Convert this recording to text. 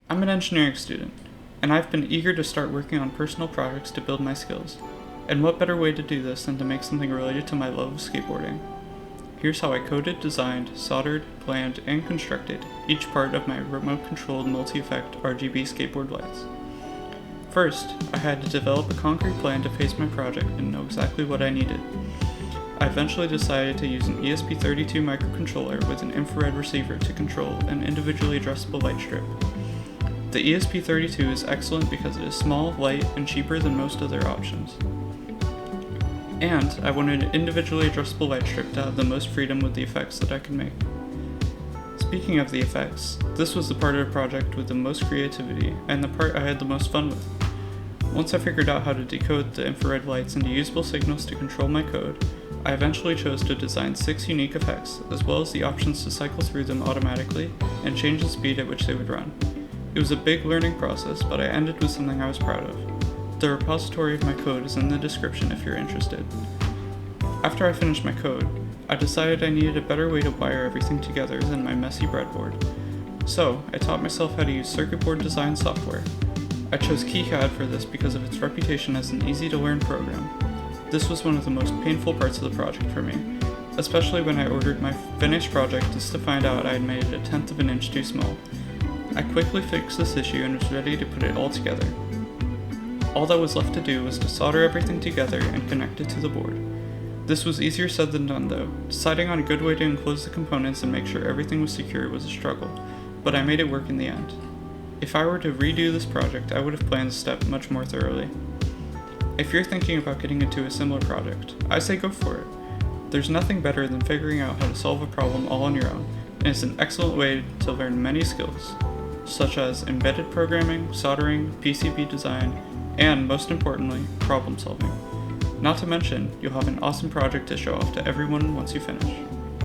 I'm an engineering student, and I've been eager to start working on personal projects to build my skills. And what better way to do this than to make something related to my love of skateboarding? Here's how I coded, designed, soldered, planned, and constructed each part of my remote-controlled multi-effect RGB skateboard lights. First, I had to develop a concrete plan to face my project and know exactly what I needed. I eventually decided to use an ESP32 microcontroller with an infrared receiver to control an individually adjustable light strip. The ESP32 is excellent because it is small, light, and cheaper than most other options. And I wanted an individually adjustable light strip to have the most freedom with the effects that I could make. Speaking of the effects, this was the part of the project with the most creativity and the part I had the most fun with. Once I figured out how to decode the infrared lights into usable signals to control my code, I eventually chose to design 6 unique effects, as well as the options to cycle through them automatically and change the speed at which they would run. It was a big learning process, but I ended with something I was proud of. The repository of my code is in the description if you're interested. After I finished my code, I decided I needed a better way to wire everything together than my messy breadboard. So, I taught myself how to use circuit board design software. I chose KiCad for this because of its reputation as an easy-to-learn program. This was one of the most painful parts of the project for me, especially when I ordered my finished project just to find out I had made it 1/10 of an inch too small. I quickly fixed this issue and was ready to put it all together. All that was left to do was to solder everything together and connect it to the board. This was easier said than done though. Deciding on a good way to enclose the components and make sure everything was secure was a struggle, but I made it work in the end. If I were to redo this project, I would have planned this step much more thoroughly. If you're thinking about getting into a similar project, I say go for it. There's nothing better than figuring out how to solve a problem all on your own, and it's an excellent way to learn many skills, such as embedded programming, soldering, PCB design, and most importantly, problem solving. Not to mention, you'll have an awesome project to show off to everyone once you finish.